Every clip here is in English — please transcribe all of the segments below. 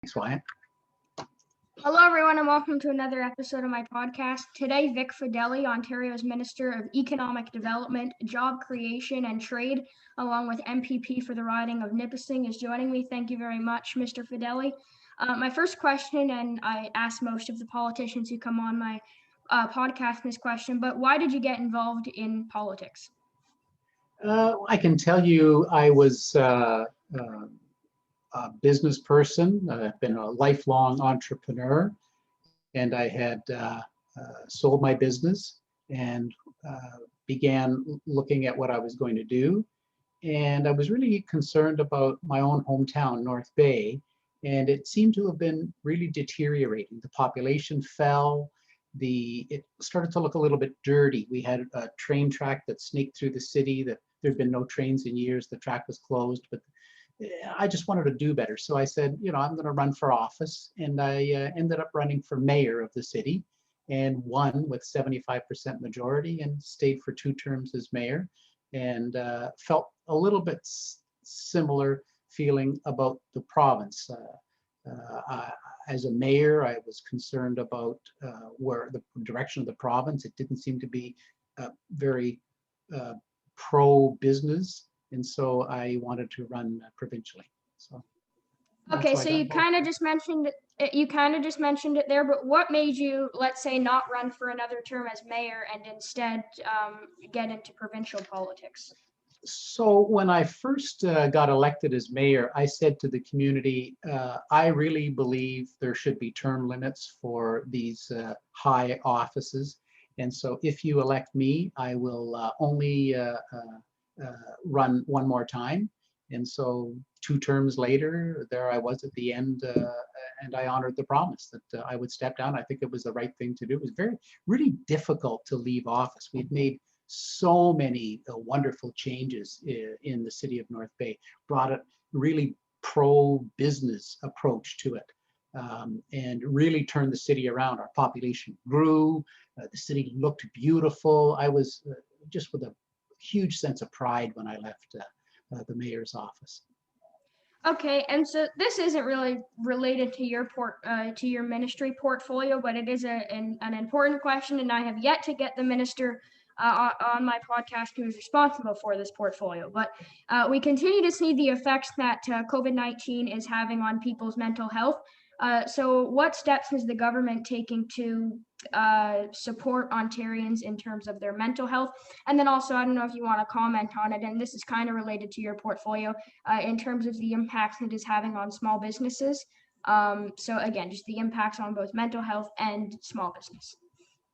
Thanks, Wyatt. Hello, everyone, and welcome to another episode of my podcast. Today, Vic Fedeli, Ontario's Minister of Economic Development, Job Creation and Trade, along with MPP for the riding of Nipissing, is joining me. Thank you very much, Mr. Fedeli. My first question, and I ask most of the politicians who come on my podcast this question, but why did you get involved in politics? I can tell you I was a business person. I've been a lifelong entrepreneur, and I had sold my business and began looking at what I was going to do. And I was really concerned about my own hometown, North Bay, and it seemed to have been really deteriorating. The population fell. It started to look a little bit dirty. We had a train track that snaked through the city. That there'd been no trains in years. The track was closed, but I just wanted to do better. So I said, I'm going to run for office, and I ended up running for mayor of the city and won with 75% majority and stayed for 2 terms as mayor, and felt a little bit similar feeling about the province. As a mayor, I was concerned about where the direction of the province. It didn't seem to be very pro-business, and so I wanted to run provincially. So Okay, so you kind of just mentioned it there, but what made you, let's say, not run for another term as mayor and instead get into provincial politics? So when I first got elected as mayor, I said to the community, I really believe there should be term limits for these high offices. And so if you elect me, I will only run one more time. And so 2 terms later, there I was at the end, and I honored the promise that I would step down. I think it was the right thing to do. It was really difficult to leave office. We'd made so many wonderful changes in the city of North Bay, brought a really pro-business approach to it, and really turned the city around. Our population grew, the city looked beautiful. I was just with a huge sense of pride when I left the mayor's office. Okay, and so this isn't really related to your ministry portfolio, but it is an important question, and I have yet to get the minister on my podcast who is responsible for this portfolio. But we continue to see the effects that COVID-19 is having on people's mental health. So what steps is the government taking to support Ontarians in terms of their mental health? And then also, I don't know if you want to comment on it, and this is kind of related to your portfolio in terms of the impacts it is having on small businesses. So again, just the impacts on both mental health and small business.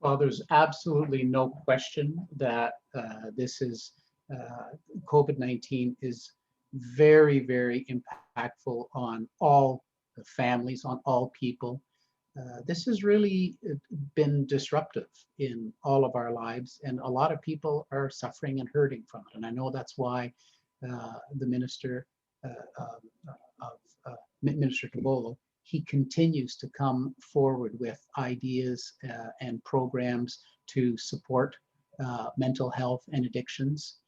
Well, there's absolutely no question that COVID-19 is very, very impactful on all families, on all people. This has really been disruptive in all of our lives, and a lot of people are suffering and hurting from it. And I know that's why the Minister Minister Tobolo, he continues to come forward with ideas and programs to support mental health and addictions.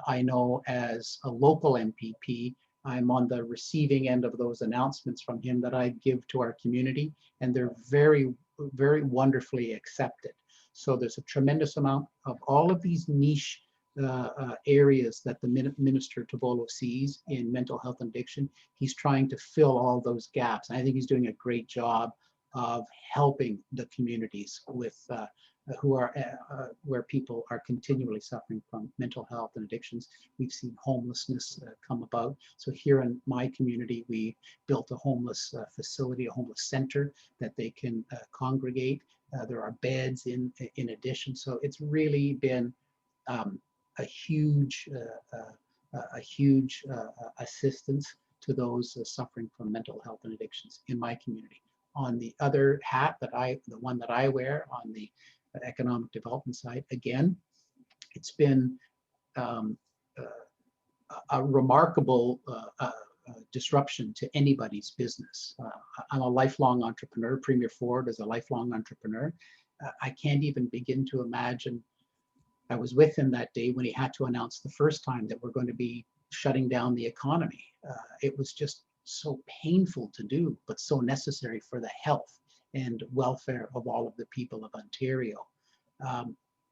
I know as a local MPP, I'm on the receiving end of those announcements from him that I give to our community, and they're very, very wonderfully accepted. So there's a tremendous amount of all of these niche areas that the Minister Tobolo sees in mental health and addiction. He's trying to fill all those gaps. And I think he's doing a great job of helping the communities with where people are continually suffering from mental health and addictions. We've seen homelessness come about. So here in my community, we built a homeless facility, a homeless center that they can congregate. There are beds in addition. So it's really been a huge assistance to those suffering from mental health and addictions in my community. On the other hat, the one that I wear on the economic development side, again, it's been a remarkable disruption to anybody's business. I'm a lifelong entrepreneur. Premier Ford is a lifelong entrepreneur. I can't even begin to imagine. I was with him that day when he had to announce the first time that we're going to be shutting down the economy. It was just so painful to do, but so necessary for the health and welfare of all of the people of Ontario.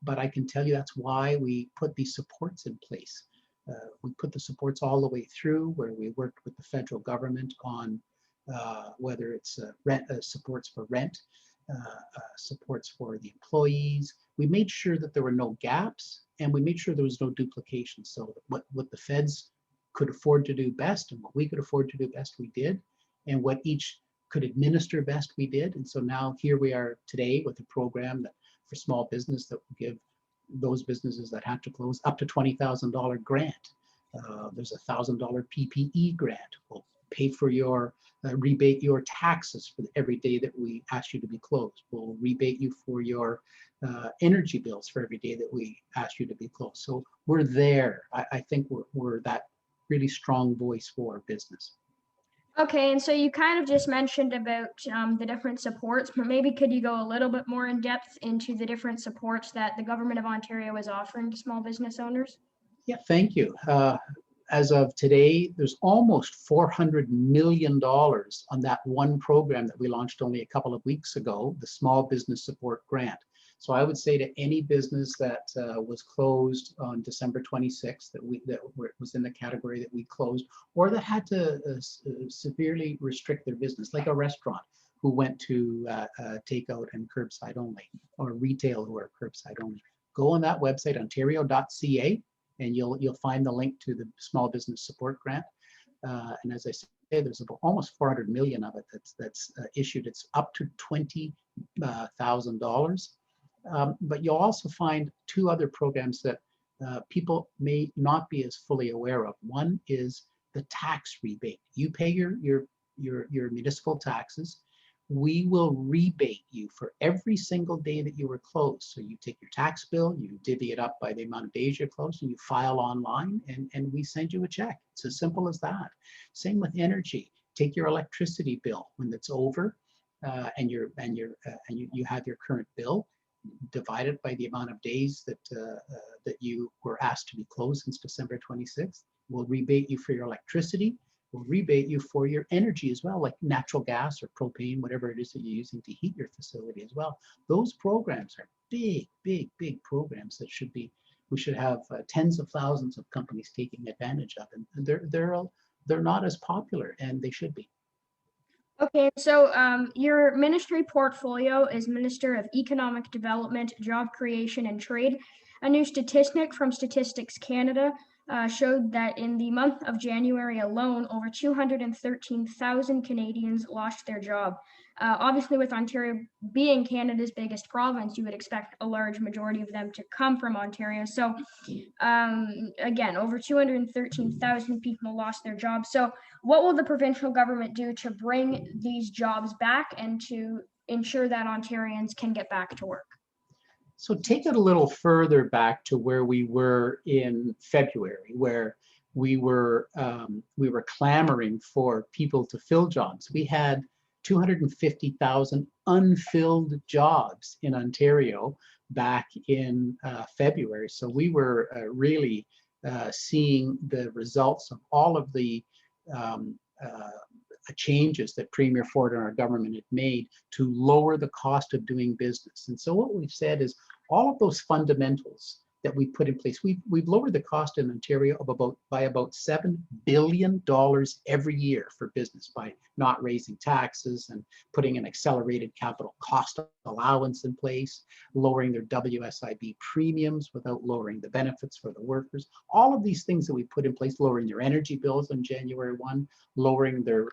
But I can tell you that's why we put these supports in place. We put the supports all the way through, where we worked with the federal government on whether it's supports for rent, supports for the employees. We made sure that there were no gaps, and we made sure there was no duplication. So what the feds could afford to do best and what we could afford to do best, we did. And what each could administer best, we did. And so now here we are today with a program that for small business that will give those businesses that have to close up to $20,000 grant. There's a $1,000 PPE grant. We'll pay for your rebate your taxes for every day that we ask you to be closed. We'll rebate you for your energy bills for every day that we ask you to be closed. So we're there. I think we're that really strong voice for business. Okay, and so you kind of just mentioned about the different supports, but maybe could you go a little bit more in depth into the different supports that the government of Ontario is offering to small business owners? Yeah, thank you. As of today, there's almost $400 million on that one program that we launched only a couple of weeks ago, the Small Business Support Grant. So I would say to any business that was closed on December 26th, that was in the category that we closed, or that had to severely restrict their business, like a restaurant who went to takeout and curbside only, or retail who are curbside only, go on that website, ontario.ca, and you'll find the link to the Small Business Support Grant. And as I say, there's about almost 400 million of it that's issued. It's up to $20,000. But you'll also find two other programs that people may not be as fully aware of. One is the tax rebate. You pay your municipal taxes. We will rebate you for every single day that you were closed. So you take your tax bill, you divvy it up by the amount of days you're closed, and you file online, and we send you a check. It's as simple as that. Same with energy. Take your electricity bill when it's over, and you have your current bill. Divide it by the amount of days that you were asked to be closed since December 26th. We'll rebate you for your electricity. We'll rebate you for your energy as well, like natural gas or propane, whatever it is that you're using to heat your facility as well. Those programs are big, big, big programs that we should have tens of thousands of companies taking advantage of, and they're not as popular, and they should be. Okay, so your ministry portfolio is Minister of Economic Development, Job Creation and Trade. A new statistic from Statistics Canada showed that in the month of January alone, over 213,000 Canadians lost their job. Obviously, with Ontario being Canada's biggest province, you would expect a large majority of them to come from Ontario. So again, over 213,000 people lost their jobs. So what will the provincial government do to bring these jobs back and to ensure that Ontarians can get back to work? So take it a little further back to where we were in February, where we were clamoring for people to fill jobs. We had 250,000 unfilled jobs in Ontario back in February. So we were really seeing the results of all of the changes that Premier Ford and our government had made to lower the cost of doing business. And so what we've said is all of those fundamentals that we put in place, we've lowered the cost in Ontario by about $7 billion every year for business by not raising taxes and putting an accelerated capital cost allowance in place, lowering their WSIB premiums without lowering the benefits for the workers. All of these things that we put in place, lowering their energy bills on January 1, lowering their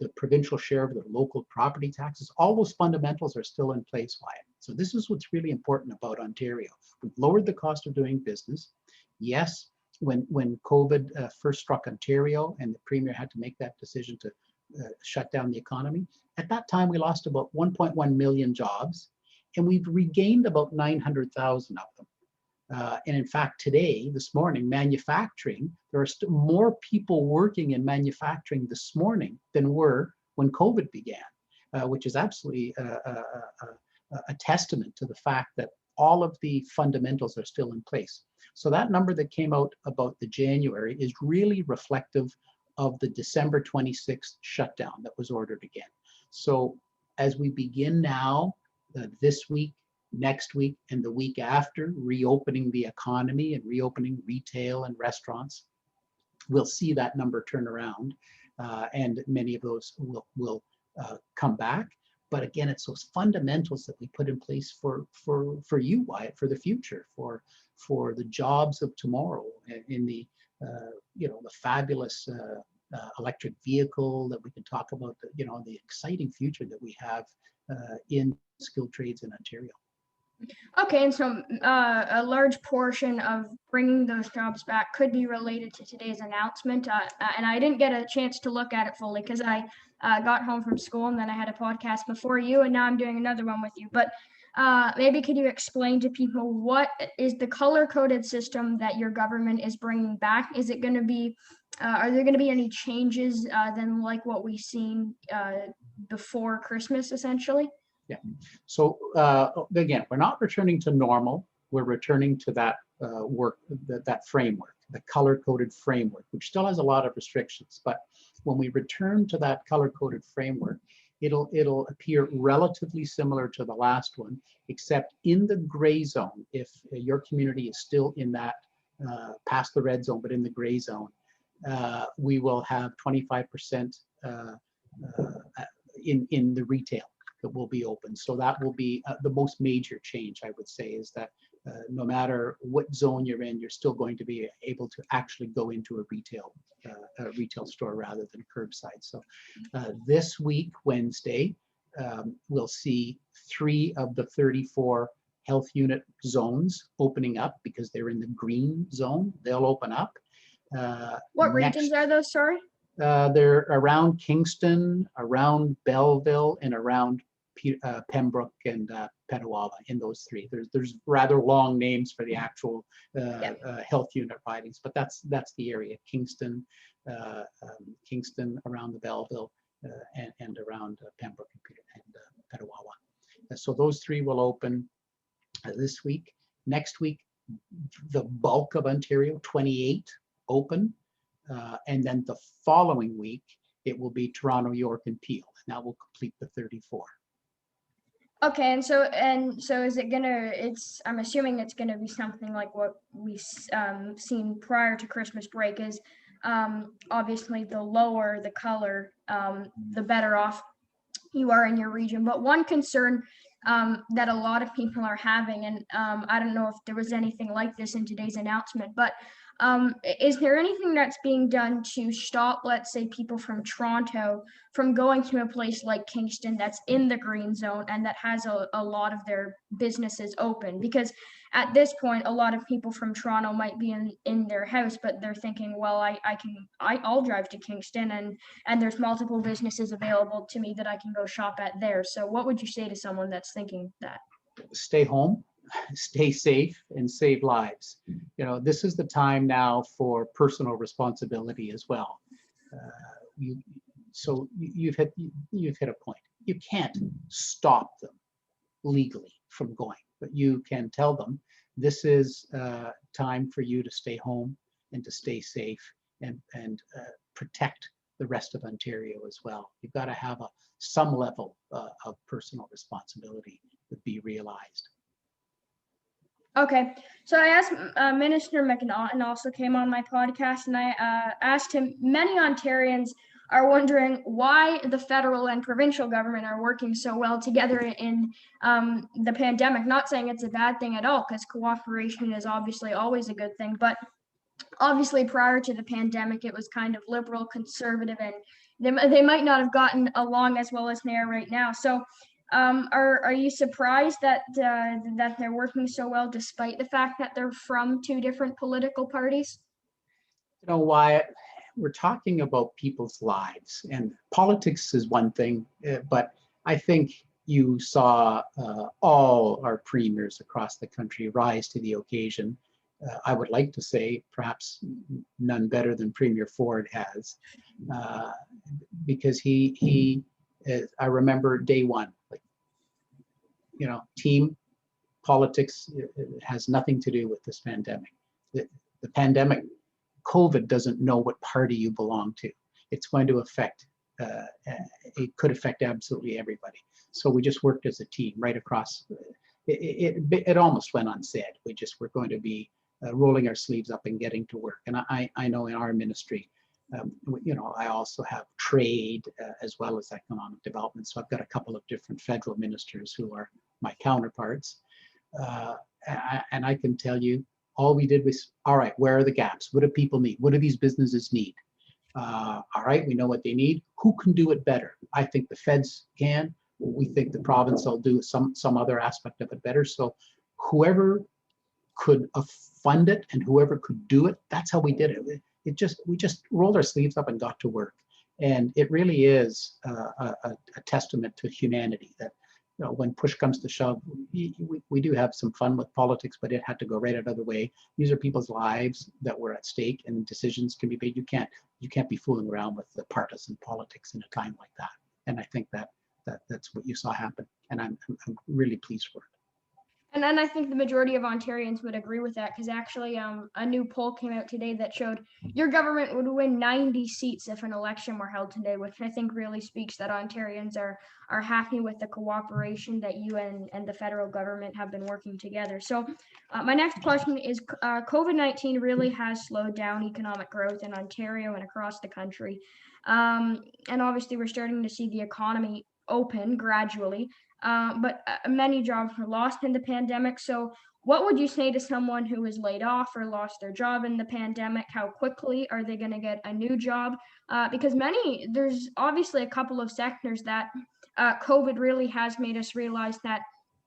the provincial share of their local property taxes, all those fundamentals are still in place, Wyatt. So this is what's really important about Ontario. We've lowered the cost of doing business. Yes, when COVID first struck Ontario and the Premier had to make that decision to shut down the economy, at that time we lost about 1.1 million jobs, and we've regained about 900,000 of them. And in fact, today, this morning, manufacturing, there are still more people working in manufacturing this morning than were when COVID began, which is absolutely a testament to the fact that all of the fundamentals are still in place. So that number that came out about the January is really reflective of the December 26th shutdown that was ordered again. So as we begin now, this week, next week, and the week after, reopening the economy and reopening retail and restaurants, we'll see that number turn around, and many of those will come back. But again, it's those fundamentals that we put in place for you, Wyatt, for the future, for the jobs of tomorrow, in the the fabulous electric vehicle that we can talk about, the exciting future that we have in skilled trades in Ontario. Okay, and so a large portion of bringing those jobs back could be related to today's announcement. And I didn't get a chance to look at it fully because I got home from school and then I had a podcast before you, and now I'm doing another one with you. But maybe could you explain to people what is the color-coded system that your government is bringing back? Is it going to be, are there going to be any changes than like what we've seen before Christmas, essentially? Yeah. So again, we're not returning to normal. We're returning to that that framework, the color-coded framework, which still has a lot of restrictions. But when we return to that color-coded framework, it'll appear relatively similar to the last one, except in the gray zone. If your community is still in that past the red zone, but in the gray zone, we will have 25% in the retail that will be open. So that will be the most major change, I would say, is that no matter what zone you're in, you're still going to be able to actually go into a retail store rather than curbside. So this week, Wednesday, we'll see 3 of the 34 health unit zones opening up because they're in the green zone. They'll open up. What regions are those, sorry? They're around Kingston, around Belleville, and around Pembroke and Petawawa, in those 3. There's rather long names for the actual health unit ridings, but that's the area: Kingston, Kingston, around the Belleville, and around Pembroke and Petawawa. So those 3 will open this week. Next week, the bulk of Ontario, 28, open. And then the following week, it will be Toronto, York, and Peel, and that will complete the 34. Okay, and so is it gonna? I'm assuming it's gonna be something like what we've seen prior to Christmas break. Is obviously the lower the color, the better off you are in your region. But one concern that a lot of people are having, and I don't know if there was anything like this in today's announcement, but is there anything that's being done to stop, let's say, people from Toronto from going to a place like Kingston that's in the green zone and that has a lot of their businesses open? Because at this point, a lot of people from Toronto might be in their house, but they're thinking, well, I'll drive to Kingston and there's multiple businesses available to me that I can go shop at there. So what would you say to someone that's thinking that? Stay home, stay safe, and save lives. This is the time now for personal responsibility as well. You've hit a point. You can't stop them legally from going, but you can tell them this is time for you to stay home and to stay safe and protect the rest of Ontario as well. You've got to have some level of personal responsibility to be realized. Okay, so I asked Minister McNaughton also came on my podcast, and I asked him, many Ontarians are wondering why the federal and provincial government are working so well together in the pandemic. Not saying it's a bad thing at all, because cooperation is obviously always a good thing, but obviously prior to the pandemic, it was kind of liberal, conservative, and they might not have gotten along as well as they are right now. So are you surprised that they're working so well despite the fact that they're from 2 different political parties? Wyatt, we're talking about people's lives, and politics is one thing, but I think you saw all our premiers across the country rise to the occasion. I would like to say perhaps none better than Premier Ford has, because he I remember day one, team politics has nothing to do with this pandemic. The pandemic, COVID doesn't know what party you belong to. it's going to affect, it could affect absolutely everybody. So we just worked as a team right across. It almost went unsaid. We just were going to be rolling our sleeves up and getting to work. And I know in our ministry, I also have trade as well as economic development. So I've got a couple of different federal ministers who are my counterparts. And I can tell you, all we did was, all right, where are the gaps? What do people need? What do these businesses need? All right, we know what they need. Who can do it better? I think the feds can. We think the province will do some other aspect of it better. So whoever could fund it and whoever could do it, that's how we did it. We just rolled our sleeves up and got to work. And it really is a testament to humanity that, when push comes to shove, we do have some fun with politics, but it had to go right out of the way. These are people's lives that were at stake, and decisions can be made. You can't be fooling around with the partisan politics in a time like that. And I think that's what you saw happen. And I'm really pleased for it. And then I think the majority of Ontarians would agree with that, because actually a new poll came out today that showed your government would win 90 seats if an election were held today, which I think really speaks that Ontarians are happy with the cooperation that you and the federal government have been working together. So my next question is, COVID-19 really has slowed down economic growth in Ontario and across the country. And obviously we're starting to see the economy open gradually. But many jobs were lost in the pandemic. So what would you say to someone who was laid off or lost their job in the pandemic? How quickly are they going to get a new job? Because there's obviously a couple of sectors that COVID really has made us realize that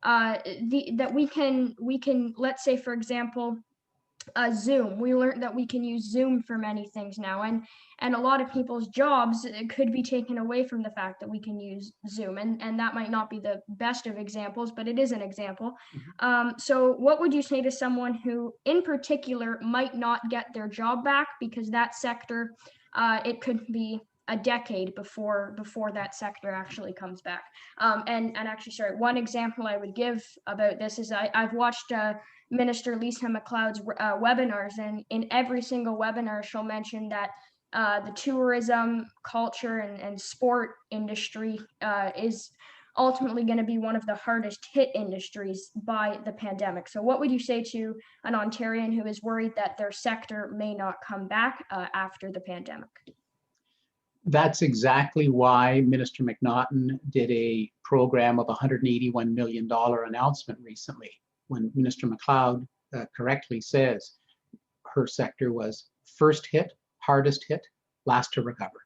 that we can, let's say, for example, Zoom. We learned that we can use Zoom for many things now, and a lot of people's jobs could be taken away from the fact that we can use Zoom, and that might not be the best of examples, but it is an example. So what would you say to someone who in particular might not get their job back, because that sector, it could be a decade before that sector actually comes back? And actually, sorry, one example I would give about this is I've watched Minister Lisa McLeod's webinars, and in every single webinar she'll mention that the tourism, culture, and sport industry is ultimately going to be one of the hardest hit industries by the pandemic. So what would you say to an Ontarian who is worried that their sector may not come back after the pandemic? That's exactly why Minister McNaughton did a program of $181 million announcement recently, when Minister McLeod correctly says her sector was first hit, hardest hit, last to recover.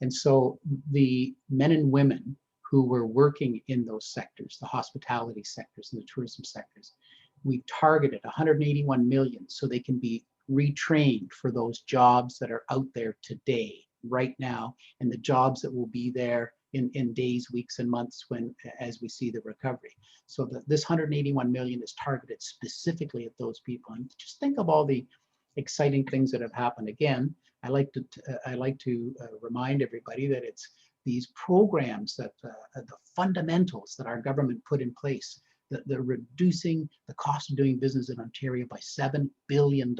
And so the men and women who were working in those sectors, the hospitality sectors and the tourism sectors, we targeted 181 million so they can be retrained for those jobs that are out there today, right now, and the jobs that will be there in days, weeks, and months as we see the recovery. So this 181 million is targeted specifically at those people. And just think of all the exciting things that have happened. Again, I like to remind everybody that it's these programs that the fundamentals that our government put in place, that they're reducing the cost of doing business in Ontario by $7 billion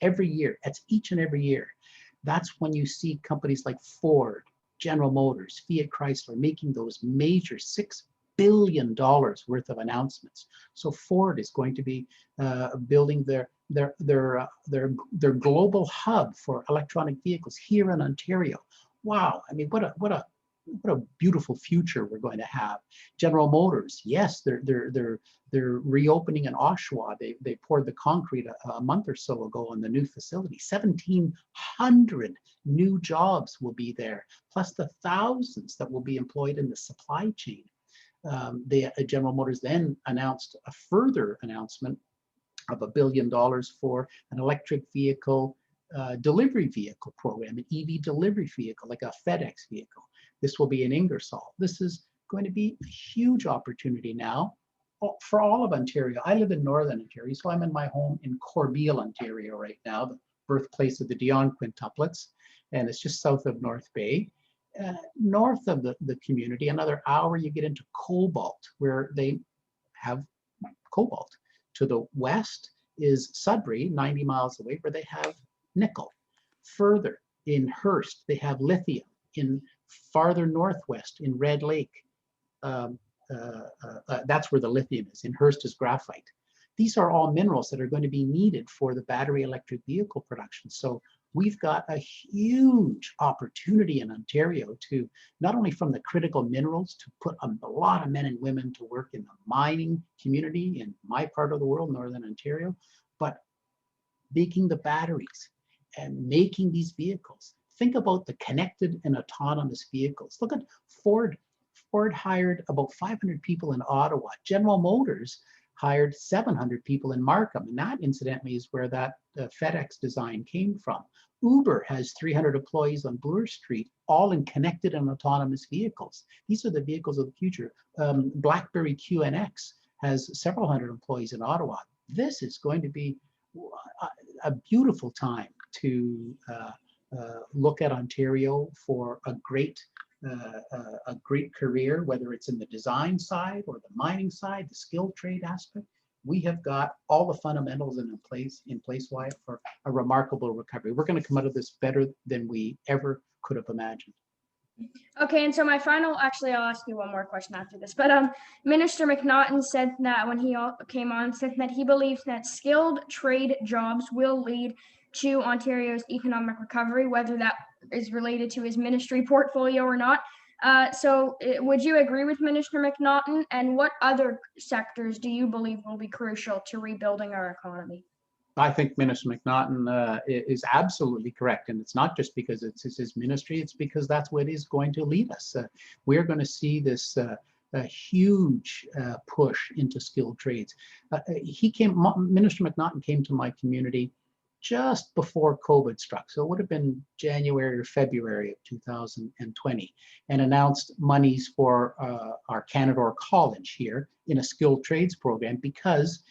every year. That's each and every year. That's when you see companies like Ford, General Motors, Fiat Chrysler making those major $6 billion worth of announcements. So Ford is going to be building their global hub for electronic vehicles here in Ontario. Wow! I mean, what a beautiful future we're going to have. General Motors, yes, they're reopening in Oshawa. They poured the concrete a month or so ago on the new facility. 1,700 new jobs will be there, plus the thousands that will be employed in the supply chain. General Motors then announced a further announcement of $1 billion for an electric vehicle delivery vehicle program, an EV delivery vehicle, like a FedEx vehicle. This will be in Ingersoll. This is going to be a huge opportunity now for all of Ontario. I live in Northern Ontario, so I'm in my home in Corbeil, Ontario right now, the birthplace of the Dion quintuplets, and it's just south of North Bay. North of the community, another hour, you get into Cobalt, where they have cobalt. To the west is Sudbury, 90 miles away, where they have nickel. Further, In Hearst, they have lithium. In farther northwest, in Red Lake, that's where the lithium is. In Hearst is graphite. These are all minerals that are going to be needed for the battery electric vehicle production. So we've got a huge opportunity in Ontario to not only from the critical minerals to put a lot of men and women to work in the mining community in my part of the world, Northern Ontario, but making the batteries and making these vehicles. Think about the connected and autonomous vehicles. Look at Ford. Ford hired about 500 people in Ottawa. General Motors hired 700 people in Markham. And that, incidentally, is where that FedEx design came from. Uber has 300 employees on Bloor Street, all in connected and autonomous vehicles. These are the vehicles of the future. BlackBerry QNX has several hundred employees in Ottawa. This is going to be a beautiful time to look at Ontario for a great career, whether it's in the design side or the mining side, the skilled trade aspect. We have got all the fundamentals in place, Wyatt, for a remarkable recovery. We're going to come out of this better than we ever could have imagined. Okay, and so my final, actually, I'll ask you one more question after this, but Minister McNaughton said that when he came on, said that he believes that skilled trade jobs will lead to Ontario's economic recovery, whether that is related to his ministry portfolio or not. So would you agree with Minister McNaughton, and what other sectors do you believe will be crucial to rebuilding our economy? I think Minister McNaughton is absolutely correct. And it's not just because it's his ministry, it's because that's what is going to lead us. We're going to see this a huge push into skilled trades. Minister McNaughton came to my community just before COVID struck. So it would have been January or February of 2020, and announced monies for our Canadore College here in a skilled trades program, because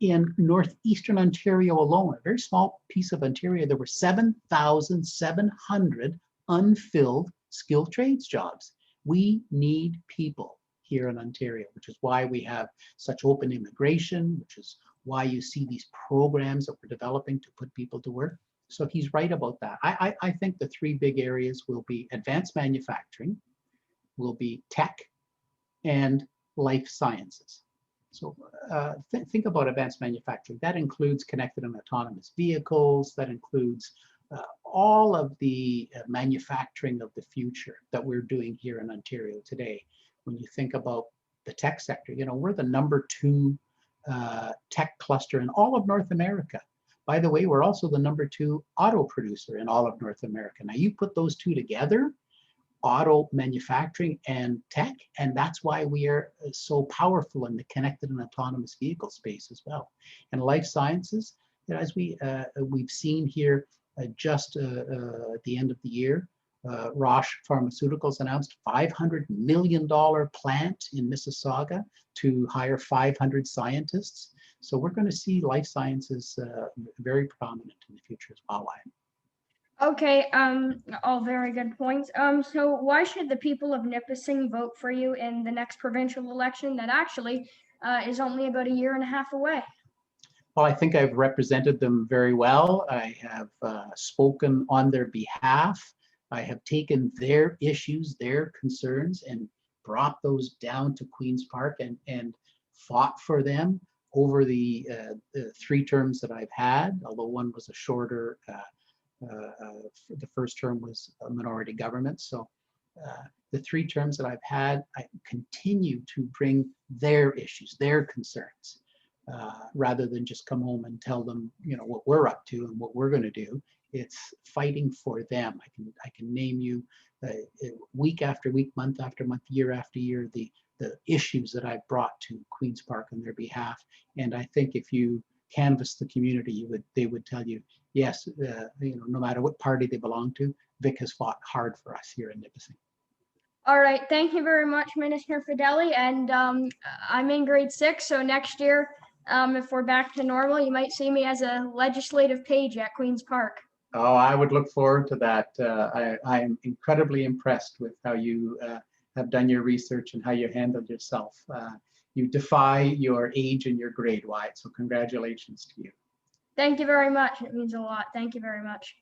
in northeastern Ontario alone, a very small piece of Ontario, there were 7,700 unfilled skilled trades jobs. We need people here in Ontario, which is why we have such open immigration, which is why you see these programs that we're developing to put people to work. So he's right about that. I think the three big areas will be advanced manufacturing, will be tech, and life sciences. So think about advanced manufacturing. That includes connected and autonomous vehicles. That includes all of the manufacturing of the future that we're doing here in Ontario today. When you think about the tech sector, you know, we're the #2 tech cluster in all of North America. By the way, we're also the #2 auto producer in all of North America. Now you put those two together, auto manufacturing and tech, and that's why we are so powerful in the connected and autonomous vehicle space as well. And life sciences, you know, as we've seen here just at the end of the year, Roche Pharmaceuticals announced $500 million plant in Mississauga to hire 500 scientists. So we're going to see life sciences very prominent in the future as well. Okay, all very good points. So why should the people of Nipissing vote for you in the next provincial election that actually is only about a year and a half away? Well, I think I've represented them very well. I have spoken on their behalf. I have taken their issues, their concerns, and brought those down to Queen's Park and fought for them over the 3 terms that I've had, although one was a shorter the first term was a minority government. So the 3 terms that I've had, I continue to bring their issues, their concerns, rather than just come home and tell them, you know, what we're up to and what we're going to do. It's fighting for them. I can name you week after week, month after month, year after year, the issues that I've brought to Queen's Park on their behalf. And I think if you canvass the community, they would tell you, yes, you know, no matter what party they belong to, Vic has fought hard for us here in Nipissing. All right, thank you very much, Minister Fedeli. And I'm in grade 6, so next year, if we're back to normal, you might see me as a legislative page at Queen's Park. Oh, I would look forward to that. I'm incredibly impressed with how you have done your research and how you handled yourself. You defy your age and your grade, Wyatt, so congratulations to you. Thank you very much. It means a lot. Thank you very much.